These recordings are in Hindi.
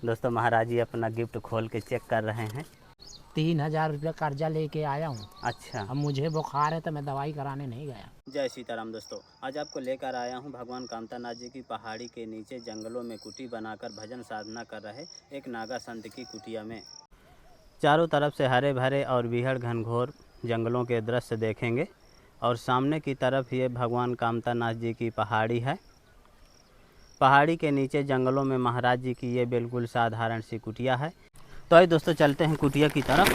दोस्तों महाराज जी अपना गिफ्ट खोल के चेक कर रहे हैं। 3000 रुपया कर्जा लेके आया हूँ। अच्छा, अब मुझे बुखार है तो मैं दवाई कराने नहीं गया। जय सीताराम दोस्तों, आज आपको लेकर आया हूँ भगवान कामतानाथ जी की पहाड़ी के नीचे जंगलों में कुटी बनाकर भजन साधना कर रहे एक नागा संत की कुटिया में। चारों तरफ से हरे भरे और बीहड़ घनघोर जंगलों के दृश्य देखेंगे और सामने की तरफ ये भगवान कामतानाथ जी की पहाड़ी है। पहाड़ी के नीचे जंगलों में महाराज जी की ये बिल्कुल साधारण सी कुटिया है। तो आइए दोस्तों चलते हैं कुटिया की तरफ।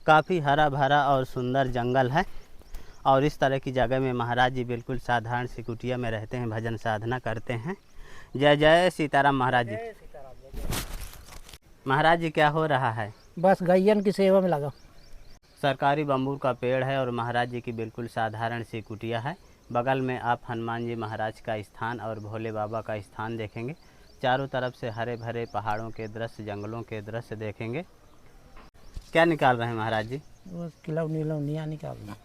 काफ़ी हरा भरा और सुंदर जंगल है और इस तरह की जगह में महाराज जी बिल्कुल साधारण सी कुटिया में रहते हैं, भजन साधना करते हैं। जय जय सीताराम महाराज जी। महाराज जी क्या हो रहा है? बस गैयन की सेवा में लगा। सरकारी बम्बूर का पेड़ है और महाराज जी की बिल्कुल साधारण सी कुटिया है। बगल में आप हनुमान जी महाराज का स्थान और भोले बाबा का स्थान देखेंगे। चारों तरफ से हरे भरे पहाड़ों के दृश्य, जंगलों के दृश्य देखेंगे। क्या निकाल रहे हैं महाराज जी? बस खिलौनियाँ निकालना।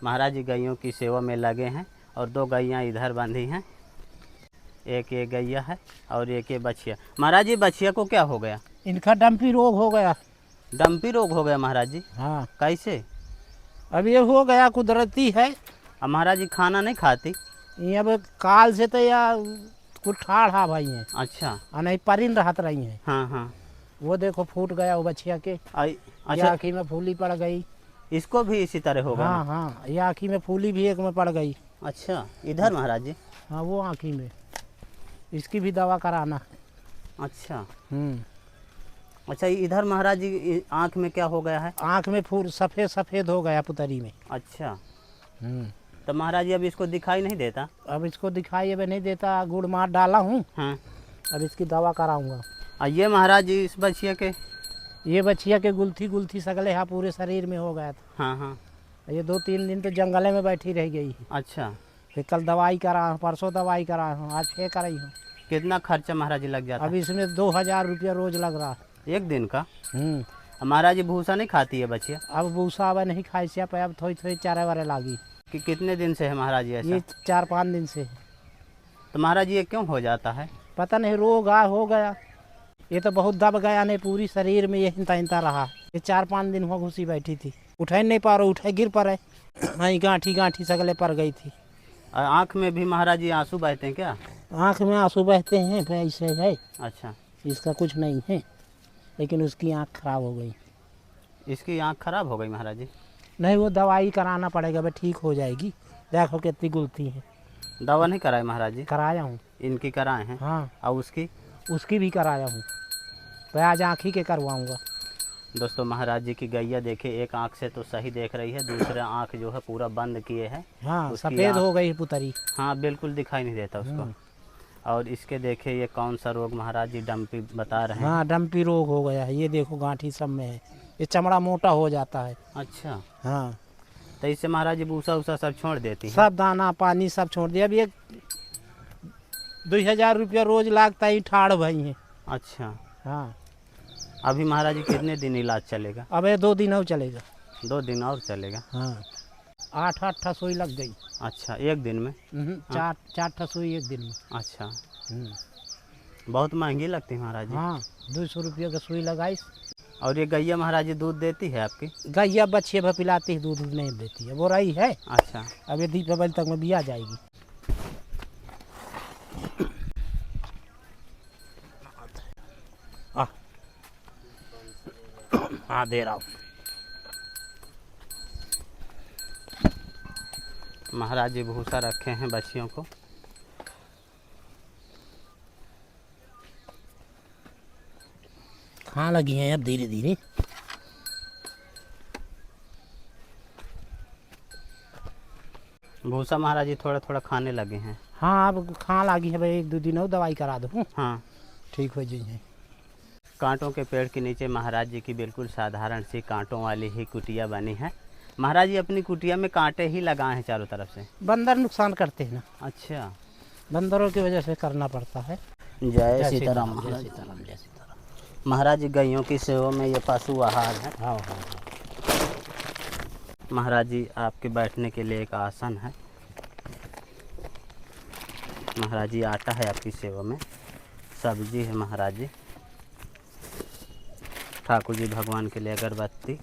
महाराज जी गैयों की सेवा में लगे हैं और 2 गैयाँ इधर बांधी हैं। एक ये गैया है और एक ये बछिया। महाराज जी बछिया को क्या हो गया? इनका डंपी रोग हो गया। डंपी रोग हो गया महाराज जी? हाँ, कैसे? अब ये हो गया, कुदरती है। अब महाराज जी खाना नहीं खाती? ये अब काल से तो या कुछ ठाढ़ा भाई है। अच्छा, और नहीं परिन रहत रही है। हाँ हाँ। वो देखो फूट गया वो बछिया के। अच्छा, आँखी में फूली पड़ गई। इसको भी इसी तरह होगा? हाँ हाँ, ये आँखी में फूली भी एक में पड़ गई। अच्छा, इधर महाराज जी? हाँ, वो आँखी में, इसकी भी दवा कराना। अच्छा हम्म। इधर महाराज जी आँख में क्या हो गया है? आँख में फूल सफ़ेद सफ़ेद हो गया पुतरी में। अच्छा, तो महाराज जी अब इसको दिखाई नहीं देता? अब इसको दिखाई अब नहीं देता, गुड़ मार डाला हूँ। हाँ। अब इसकी दवा कराऊंगा। ये महाराज जी इस बछिया के? ये बछिया के गुलथी सगले यहाँ पूरे शरीर में हो गया था। हाँ हाँ। ये 2-3 दिन तो जंगले में बैठी रह गई। अच्छा, फिर कल दवाई करा, परसों दवाई करा हूँ, आज फिर कराई हूँ। कितना खर्चा महाराज जी लग जाता अब इसमें 2000 रुपया रोज लग रहा है। एक दिन का? हम्म। महाराज जी भूसा नहीं खाती है बछिया? अब भूसा अब नहीं खाई से, अब थोड़ी चारे वारे लागी। कि कितने दिन से है महाराज जी ऐसा? ये 4-5 दिन से। तो महाराज जी ये क्यों हो जाता है? पता नहीं, रोग हो गया। ये तो बहुत दब गया, नहीं पूरी शरीर में ये हिंता रहा। ये 4-5 दिन हुआ घुसी बैठी थी, उठा नहीं पा रहा, उठे गिर पड़े। वहीं गांठी सगले पर गई थी। आँख में भी महाराज जी आंसू बहते हैं क्या? आँख में आंसू बहते हैं, ऐसे है। अच्छा, इसका कुछ नहीं है, लेकिन उसकी आँख खराब हो गई। इसकी आँख खराब हो गई महाराज जी? नहीं, वो दवाई कराना पड़ेगा, भाई ठीक हो जाएगी। देखो कितनी गुलती है। दवा नहीं कराए महाराज जी? कराया हूँ। इनकी कराए हैं? हाँ, और उसकी भी कराया हूँ। तो आज आँख ही के करवाऊँगा। दोस्तों महाराज जी की गैया देखिए, एक आँख से तो सही देख रही है, दूसरा आँख जो है पूरा बंद किए है। हाँ, सफ़ेद हो गई पुतरी। हाँ, बिल्कुल दिखाई नहीं देता उसको। और इसके देखिए ये कौन सा रोग महाराज जी डंपी बता रहे हैं? हाँ, डंपी रोग हो गया है। ये देखो गांठी सब में है, ये चमड़ा मोटा हो जाता है। अच्छा, हाँ। तो इससे महाराज जी भूसा उसा सब छोड़ देती हैं? सब दाना पानी सब छोड़ दिया। अब ये 2000 रुपया रोज लगता ही ठाड़ भई है। अच्छा, हाँ। अभी महाराज जी कितने दिन इलाज चलेगा? अब ये 2 दिन और चलेगा। 2 दिन और चलेगा? हाँ। 8 सुई लग गई। अच्छा, एक दिन में? 4 सुई एक दिन में। अच्छा, बहुत महंगी लगती है महाराज जी। हाँ, 200 रुपया का सुई लगाई। और ये गैया महाराज जी दूध देती है आपकी? गैया बच्चे भर पिलाती है, दूध नहीं देती है, वो रही है। अच्छा, अब ये दीपावली तक में भी आ जाएगी। हाँ, दे रहा हूँ। महाराज जी भूसा रखे हैं बच्चियों को। खाने लगी हैं अब धीरे धीरे। भूसा महाराज जी थोड़ा थोड़ा खाने लगे हैं। हाँ, अब खाने लगी है भाई, 1-2 दिन और दवाई करा दो। हाँ, ठीक हो जाइए। कांटों के पेड़ के नीचे महाराज जी की बिल्कुल साधारण सी कांटों वाली ही कुटिया बनी है। महाराज जी अपनी कुटिया में कांटे ही लगाए हैं चारों तरफ से? बंदर नुकसान करते हैं ना। अच्छा, बंदरों की वजह से करना पड़ता है। जय सीताराम। जय सीताराम, जय सीताराम। महाराज जी गैयों की सेवा में ये पशु आहार है। हाँ हाँ। महाराज जी आपके बैठने के लिए एक आसन है। महाराज जी आटा है आपकी सेवा में, सब्जी है महाराज जी, ठाकुर जी भगवान के लिए अगरबत्ती,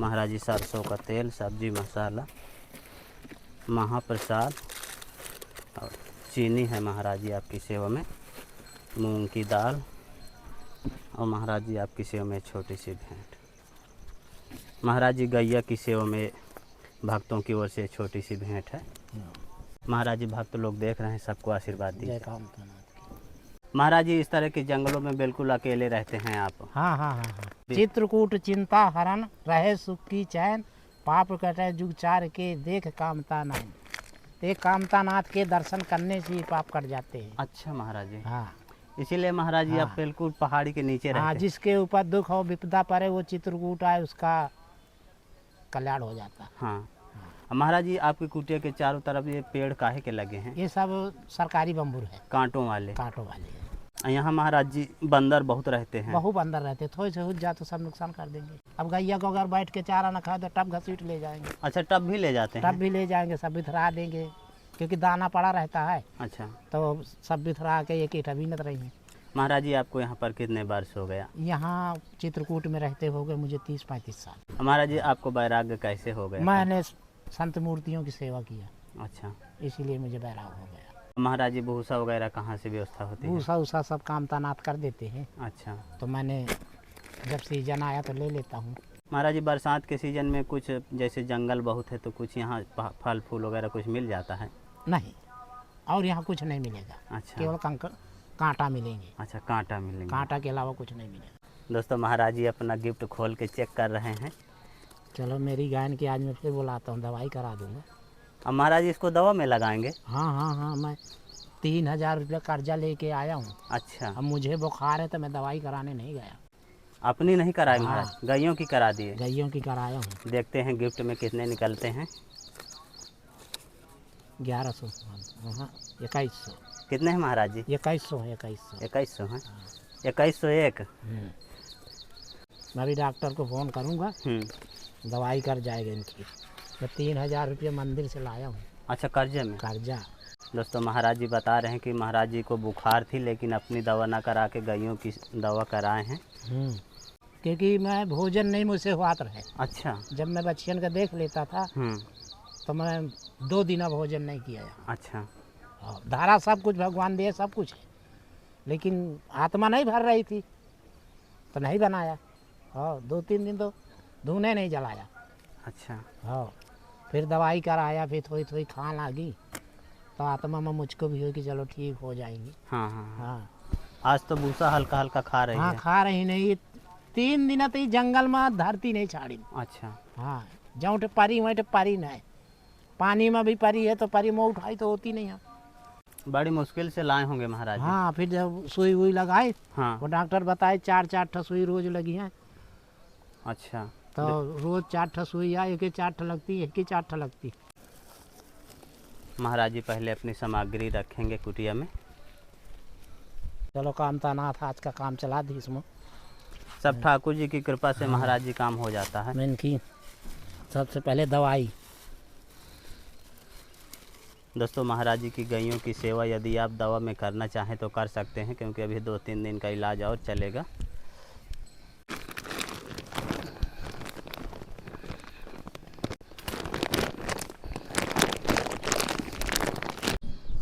महाराज जी सरसों का तेल, सब्जी मसाला, महाप्रसाद और चीनी है महाराज जी आपकी सेवा में, मूंग की दाल और महाराज जी आपकी सेवा में छोटी सी भेंट। महाराज जी गैया की सेवा में भक्तों की ओर से छोटी सी भेंट है। महाराज जी भक्त लोग देख रहे हैं, सबको आशीर्वाद जय दीजिए। कामतानाथ की। महाराज जी इस तरह के जंगलों में बिल्कुल अकेले रहते हैं आप? हाँ हाँ हाँ हाँ। चित्रकूट चिंता हरण, रहे सुख की चैन, पाप कटे जुग चार के, देख कामतानाथ। एक कामतानाथ के दर्शन करने से ही पाप कट जाते हैं। अच्छा महाराज जी, हाँ इसीलिए महाराज जी आप हाँ। बिल्कुल पहाड़ी के नीचे हाँ, रहते हैं। जिसके ऊपर दुख हो विपदा पड़े वो चित्रकूट आए, उसका कल्याण हो जाता है। हाँ महाराज जी आपकी कुटिया के चारों तरफ ये पेड़ काहे के लगे हैं? ये सब सरकारी बम्बूर है, कांटों वाले। कांटों वाले हैं। यहाँ महाराज जी बंदर बहुत रहते हैं। बहुत अंदर रहते, थोड़े से हो जाए तो सब नुकसान कर देंगे। अब गैया को अगर बैठ के चारा न खाए तो टब घसीट ले जाएंगे। अच्छा टब भी ले जाते टब हैं? भी ले जाएंगे, सब बिथरा देंगे, क्योंकि दाना पड़ा रहता है अच्छा तो सब बिथरा के एक ईटा बीनत रही हैं। महाराज जी आपको यहाँ पर कितने वर्ष हो गया? यहाँ चित्रकूट में रहते हो गए मुझे 30-35 साल। महाराज जी आपको वैराग्य कैसे हो गया? मैंने संत मूर्तियों की सेवा किया, अच्छा इसीलिए मुझे बैराग हो गया। महाराज जी भूसा वगैरह कहाँ से व्यवस्था होती है? भूसा उसा सब कामतानाथ कर देते हैं, अच्छा तो मैंने जब सीजन आया तो ले लेता हूँ। महाराज जी बरसात के सीजन में कुछ जैसे जंगल बहुत है तो कुछ यहाँ फल फूल वगैरह कुछ मिल जाता है? नहीं, और यहाँ कुछ नहीं मिलेगा, अच्छा केवल कंकड़ कांटा मिलेंगे, अच्छा कांटा मिलेंगे। कांटा के अलावा कुछ नहीं मिलेगा। दोस्तों महाराज जी अपना गिफ्ट खोल के चेक कर रहे हैं। चलो मेरी गायन की आज मैं फिर बुलाता हूँ, दवाई करा दूँगा। अब महाराज जी इसको दवा में लगाएंगे? हाँ हाँ हाँ, मैं 3000 रुपया कर्जा लेके आया हूँ। अच्छा अब मुझे बुखार है तो मैं दवाई कराने नहीं गया, अपनी नहीं कराई हाँ। महाराज, गैयों की करा दिए। गैयों की कराया हूँ। देखते हैं गिफ्ट में कितने निकलते हैं। 1100, हाँ 2100। कितने हैं महाराज जी? 2100 है, 2100। 2100 हैं? 2101। मैं भी डॉक्टर को फ़ोन करूँगा, दवाई कर जाएगा इनकी। मैं 3000 रुपये मंदिर से लाया हूँ। अच्छा कर्जे में? कर्जा। दोस्तों महाराज जी बता रहे हैं कि महाराज जी को बुखार थी लेकिन अपनी दवा ना करा के गैयों की दवा कराए हैं। क्योंकि मैं भोजन नहीं मुझसे हुआत रहे। अच्छा जब मैं बच्चियन का देख लेता था तो मैं 2 दिन भोजन नहीं किया यहाँ। अच्छा और धारा सब कुछ भगवान दिए, सब कुछ है, लेकिन आत्मा नहीं भर रही थी तो नहीं बनाया। और 2-3 दिन तो धूने नहीं जलाया। अच्छा हाँ, फिर दवाई कराया, फिर थोड़ी थोड़ी खान लगी तो आत्मा में मुझको भी हो कि चलो ठीक हो जाएंगी। हाँ हाँ हाँ आज तो भूसा हल्का हल्का खा रही हाँ, है। खा रही नहीं। 3 दिन तो जंगल में धरती नहीं छाड़ी। अच्छा हाँ, जौट परी वहीं परी नहीं, पानी में भी परी है तो परी में उठाई तो होती नहीं है। बड़ी मुश्किल से लाए होंगे महाराज जी। हाँ, फिर जब सुई वुई लगाए हाँ वो डॉक्टर बताए 4-4 ठा सुई रोज लगी हैं। अच्छा तो रोज 4 ठा सुई या एक ही 4 ठा लगती, एक ही 4 ठा लगती। महाराज जी पहले अपनी सामग्री रखेंगे कुटिया में। चलो कामतानाथ आज का काम चला दी इसमें। सब ठाकुर जी की कृपा से महाराज जी काम हो जाता है। मैं इनकी सबसे पहले दवाई। दोस्तों महाराज जी की गैयों की सेवा यदि आप दवा में करना चाहें तो कर सकते हैं, क्योंकि अभी 2-3 दिन का इलाज और चलेगा।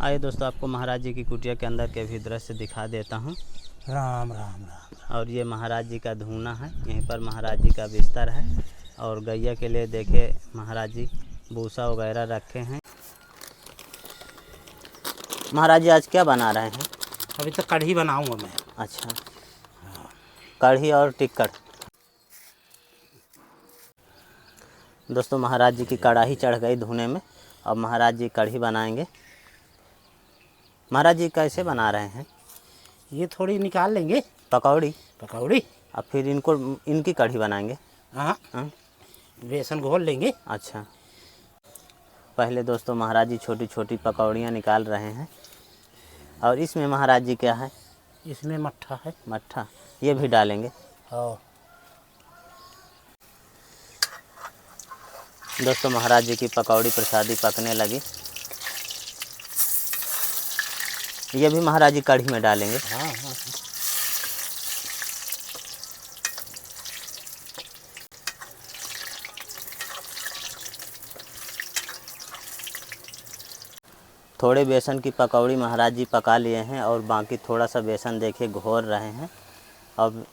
आइए दोस्तों आपको महाराज जी की कुटिया के अंदर के भी दृश्य दिखा देता हूँ। राम राम राम। और ये महाराज जी का धूना है, यहीं पर महाराज जी का बिस्तर है। और गैया के लिए देखे महाराज जी भूसा वगैरह रखे हैं। महाराज जी आज क्या बना रहे हैं? अभी तो कढ़ी बनाऊंगा मैं। अच्छा कढ़ी और टिक्कड़। दोस्तों महाराज जी की कढ़ाई चढ़ गई धुने में, अब महाराज जी कढ़ी बनाएंगे। महाराज जी कैसे बना रहे हैं? ये थोड़ी निकाल लेंगे पकौड़ी। पकौड़ी, अब फिर इनको इनकी कढ़ी बनाएंगे। हाँ, हाँ बेसन घोल लेंगे। अच्छा पहले दोस्तों महाराज जी छोटी छोटी पकौड़ियाँ निकाल रहे हैं। और इसमें महाराज जी क्या है? इसमें मट्ठा है। मट्ठा। ये भी डालेंगे। हाँ दोस्तों महाराज जी की पकौड़ी प्रसादी पकने लगी। ये भी महाराज जी कढ़ी में डालेंगे। हाँ हाँ। थोड़े बेसन की पकौड़ी महाराज जी पका लिए हैं और बाकी थोड़ा सा बेसन देखिए घोल रहे हैं। अब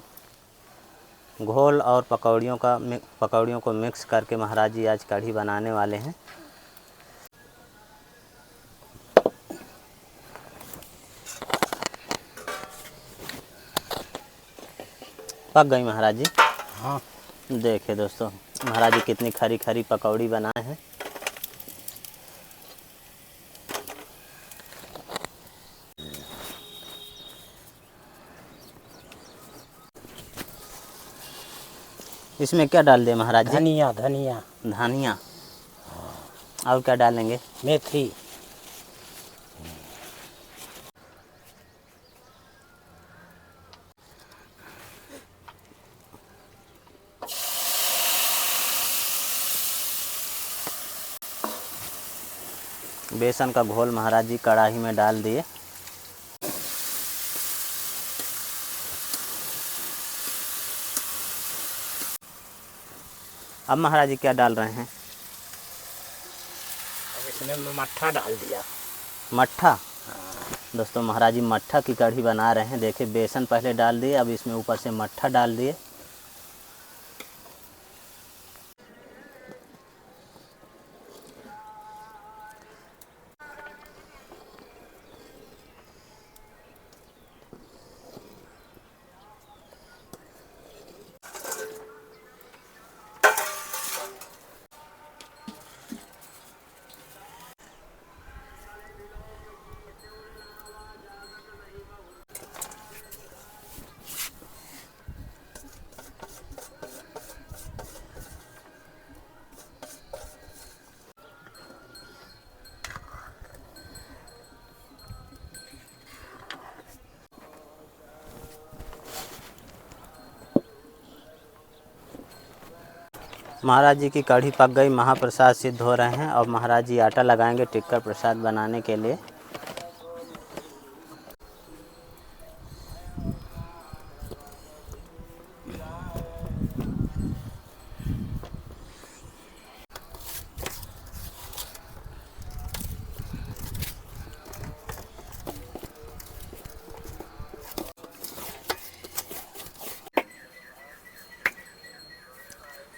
घोल और पकौड़ियों को मिक्स करके महाराज जी आज कढ़ी बनाने वाले हैं। पक गई महाराज जी। हाँ देखिए दोस्तों महाराज जी कितनी खरी खरी पकौड़ी बनाए हैं। इसमें क्या डाल दें महाराज जी? धनिया धनिया धनिया। और क्या डालेंगे? मेथी। बेसन का घोल महाराज जी कढ़ाई में डाल दिए। अब महाराज जी क्या डाल रहे हैं? अब इसमें मट्ठा डाल दिया। मट्ठा। दोस्तों महाराज जी मट्ठा की कढ़ी बना रहे हैं। देखिए बेसन पहले डाल दिए, अब इसमें ऊपर से मट्ठा डाल दिए। महाराज जी की कढ़ी पक गई, महाप्रसाद सिद्ध हो रहे हैं। और महाराज जी आटा लगाएंगे टिक्कर प्रसाद बनाने के लिए।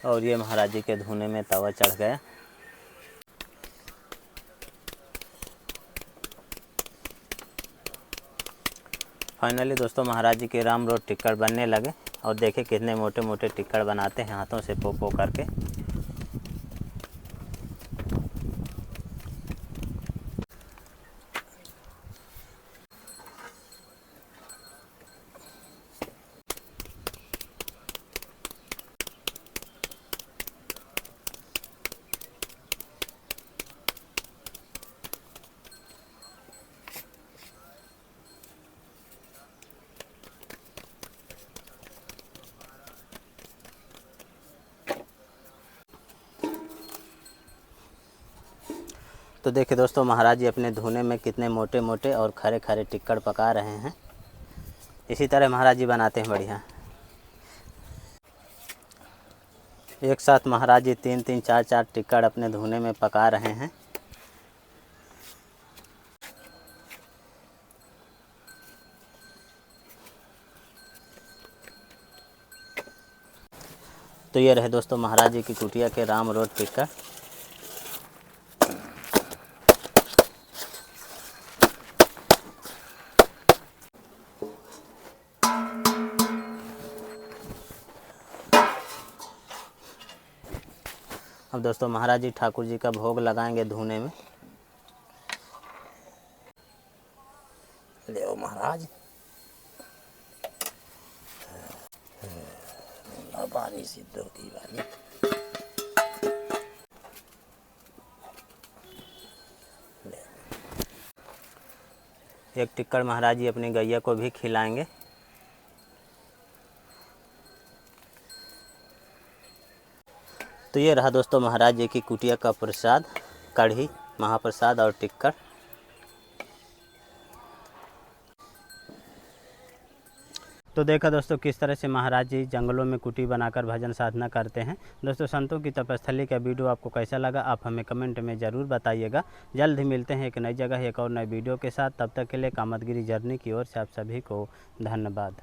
और ये महाराज जी के धुने में तवा चढ़ गया। फाइनली दोस्तों महाराज जी के राम रोड टिक्कर बनने लगे। और देखिए कितने मोटे मोटे टिक्कर बनाते हैं हाथों से पो करके। तो देखिए दोस्तों महाराज जी अपने धुने में कितने मोटे मोटे और खरे खरे टिक्कर पका रहे हैं। इसी तरह महाराज जी बनाते हैं बढ़िया। एक साथ महाराज जी 3-3 4-4 टिक्कर अपने धुने में पका रहे हैं। तो ये रहे दोस्तों महाराज जी की कुटिया के राम रोड टिक्कर। अब दोस्तों महाराज जी ठाकुर जी का भोग लगाएंगे धुने में। ले महाराज पानी सिद्ध होती वाली। एक टिक्कर महाराज जी अपनी गैया को भी खिलाएंगे। तो ये रहा दोस्तों महाराज जी की कुटिया का प्रसाद, कढ़ी, महाप्रसाद और टिक्कर। तो देखा दोस्तों किस तरह से महाराज जी जंगलों में कुटी बनाकर भजन साधना करते हैं। दोस्तों संतों की तपस्थली का वीडियो आपको कैसा लगा आप हमें कमेंट में ज़रूर बताइएगा। जल्द ही मिलते हैं एक नई जगह एक और नए वीडियो के साथ। तब तक के लिए कामतगिरी जर्नी की ओर से आप सभी को धन्यवाद।